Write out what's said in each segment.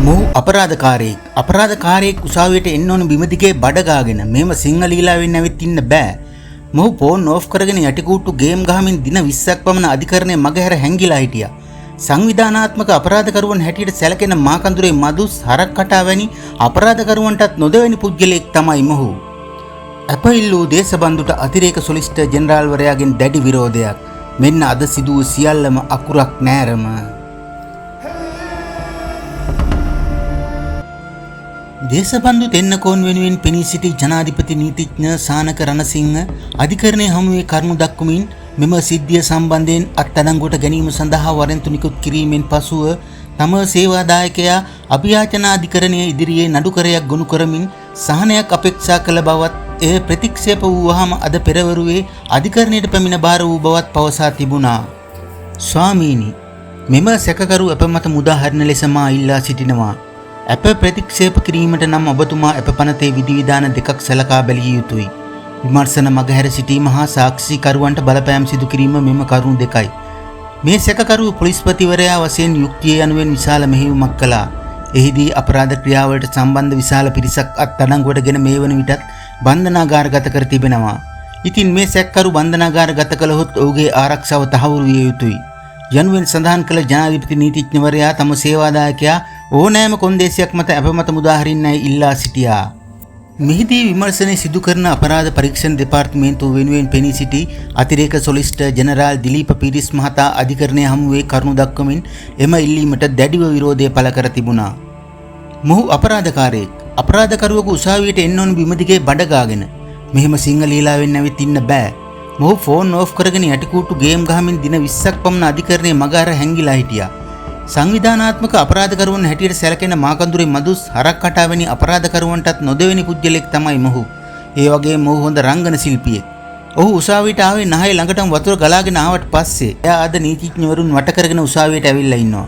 මොහු අපරාධකාරයෙක් උසාවියට එන්න ඕන බිම දිගේ බඩ ගාගෙන මේම සිංහල ඊලාවෙන් ඇවිත් ඉන්න බෑ. මොහු ෆෝන් ඕෆ් කරගෙන යටිකූට්ටු ගේම් ගහමින් දින 20ක් පමණ අධිකරණයේ මගහැර හැංගිලා හිටියා. සංවිධානාත්මක අපරාධකරුවන් හැටියට සැලකෙන මාකඳුරේ මදුස් හරක් කටා වැනි අපරාධකරුවන්ටත් නොදෙවෙනි පුද්ගලයෙක් තමයි මොහු. අපයිල්ලූ දේශබන්දුට අතිරේක සොලිසිටර් ජෙනරාල්වරයාගෙන් දැඩි විරෝධයක්. මෙන්න අද සිදු වූ සියල්ලම අකුරක් නෑරම. දේශබන්දු තෙන්නකෝන් වෙනුවෙන් පෙනී සිටි ජනාධිපති නීතිඥ සානක රණසිංහ අධිකරණයේ හමුවේ කරුණු දක්වමින් මෙම සිද්ධිය සම්බන්ධයෙන් අත්අඩංගුවට ගැනීම සඳහා වරෙන්තු නිකුත් කිරීමෙන් පසුව තම සේවාදායකයා අභියාචනා අධිකරණයේ ඉදිරියේ නඩුකරයක් ගොනු කරමින් සහනයක් අපේක්ෂා කළ බවත් එය ප්‍රතික්ෂේප වූවහම අද පෙරවරුවේ අධිකරණයට පැමිණ බාර වූ බවත් පවසා තිබුණා. ස්වාමීනි, මෙම සැකකරු අප මත මුදාහරින ලෙස මා ඉල්ලා සිටිනවා. අප ප්‍රතික්ෂේප කිරීමට නම් ඔබතුමා අප පනතේ විධිවිධාන දෙකක් සලකා බැලිය යුතුයි. විමර්ශන මගහැර සිටීම හා සාක්ෂිකරුවන්ට බලපෑම් සිදු කිරීම මෙම කරුණු දෙකයි. මේ සැකකරු පොලිස්පතිවරයා වශයෙන් යුක්තිය යනුවෙන් විශාල මෙහෙයුමක් කළා. එහිදී අපරාධ ක්‍රියාවලට සම්බන්ධ විශාල පිරිසක් අත්අඩංගුවටගෙන මේ වන විටත් බන්ධනාගාරගත කර තිබෙනවා. ඉතින් මේ සැකකරු බන්ධනාගාරගත කළහොත් ඔහුගේ ආරක්ෂාව තහවුරු විය යුතුයි. යනුවෙන් සඳහන් කළ ජනාධිපති නීතිඥවරයා තම සේවාදායකයා ඕනෑම කොන්දේසියක් මත අප මත මුදාහරින්නයි ඉල්ලා සිටියා. මෙහිදී විමර්ශනය සිදු කරන අපරාධ පරීක්ෂණ දෙපාර්තමේන්තුව වෙනුවෙන් පෙනී සිටි අතිරේක සොලිසිටර් ජෙනරාල් දිලීප පීරිස් මහතා අධිකරණයේ හමුවේ කරුණු දක්වමින් එම ඉල්ලීමට දැඩිව විරෝධය පළ කර තිබුණා. මොහු අපරාධකරුවෙකු උසාවියට එන්න ඕන බිම දිගේ බඩ ගාගෙන මෙහෙම සිංහල ඊලාවෙන් ඇවිත් ඉන්න බෑ. මොහු ෆෝන් ඕෆ් කරගෙන යටිකූට්ටු ගේම් ගහමින් දින 20ක් පමණ අධිකරණයේ මගහැර හැංගිලා හිටියා. සංවිධානාත්මක අපරාධකරුවන් හැටියට සැලකෙන මාකඳුරේ මදුස් හරක් කටා වැනි අපරාධකරුවන්ටත් නොදෙවෙනි පුද්ගලෙක් තමයි මොහු. ඒ වගේම මොහු හොඳ රංගන ශිල්පියෙක්. ඔහු උසාවියට ආවේ නහය ළඟටම වතුර ගලාගෙන ආවට පස්සේ එයා අද නීතිඥවරුන් වට කරගෙන උසාවියට ඇවිල්ලා ඉන්නවා.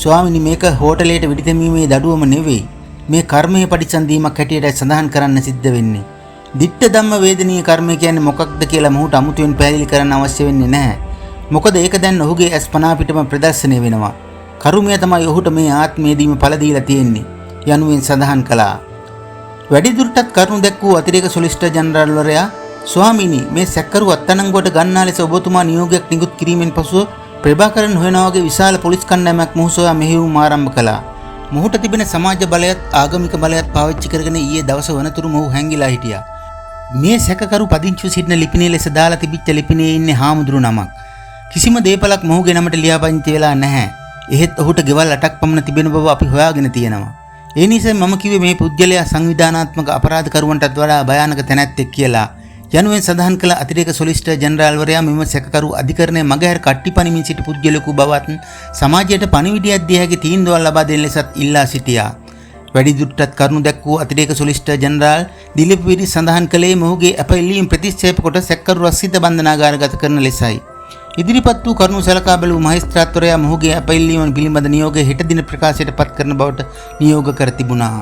ස්වාමිනී, මේක හෝටලයට වෙඩි තැබීමේ දඩුවම නෙවෙයි. මේ කර්මයේ පරිසම් දීමක් හැටියට සඳහන් කරන්න සිද්ධ වෙන්නේ. ditta ධම්ම වේදනීය කර්මය කියන්නේ මොකක්ද කියලා මොහුට අමුතුවෙන් පැහැදිලි කරන්න අවශ්‍ය වෙන්නේ නැහැ. මොකද ඒක දැන් ඔහුගේ අස්පනා පිටම ප්‍රදර්ශනය වෙනවා. කරුමය තමයි ඔහුට මේ ආත්මයේදීම පළ දීලා තියෙන්නේ යනුවෙන් සඳහන් කළා. වැඩිදුරටත් කරුණු දැක්වූ අතිරේක සොලිසිටර් ජෙනරාල්වරයා, ස්වාමීනි, මේ සැකකරු අත්අඩංගුවට ගන්නා ලෙස ඔබතුමා නියෝගයක් නිකුත් කිරීමෙන් පසුව ප්‍රභාකරන් හොයනා වගේ විශාල පොලිස් කණ්ඩායමක් මොහු සොයා මෙහෙයුම් ආරම්භ කළා. මොහුට තිබෙන සමාජ බලයත් ආගමික බලයත් පාවිච්චි කරගෙන ඊයේ දවස වනතුරු මොහු හැංගිලා හිටියා. මේ සැකකරු පදිංචිව සිටින ලිපිණිය ලෙස දාලා තිබිච්ච ලිපිණියේ ඉන්නේ හාමුදුරු නමක්. කිසිම දේපලක් මොහුගේ නමට ලියාපදිංචි වෙලා නැහැ. එහෙත් ඔහුට ගෙවල් 8ක් පමණ තිබෙන බව අපි හොයාගෙන තියෙනවා. ඒ නිසා මම කිව්වේ මේ පුද්ගලයා සංවිධානාත්මක අපරාධකරුවන්ටත් වඩා භයානක තැනැත්තෙක් කියලා. යනුවෙන් සඳහන් කළ අතිරේක සොලිසිටර් ජෙනරාල්වරයා මෙම සැකකරු අධිකරණයේ මගහැර කට්ටිපනිමින් සිටි පුද්ගලයෙකු බවත් සමාජයට පණිවිඩයක් දී හැකි තීන්දුවක් ලබා දෙන ලෙසත් ඉල්ලා සිටියා. වැඩිදුරටත් කරුණු දැක්වූ අතිරේක සොලිසිටර් ජෙනරාල් දිලීප් පීරිස් සඳහන් කළේ මොහුගේ අප ඉල්ලීම් ප්‍රතික්ෂේප කොට සැකකරු රස්සිත බන්ධනාගාරගත කරන ලෙසයි. ඉදිරිපත් වූ කරුණු සලකා බැලූ මහේස්ත්‍රාත්වරයා මොහුගේ අප ඉල්ලීම පිළිබඳ නියෝගය හෙට දින ප්‍රකාශයට පත් කරන බවට නියෝග කර තිබුණා.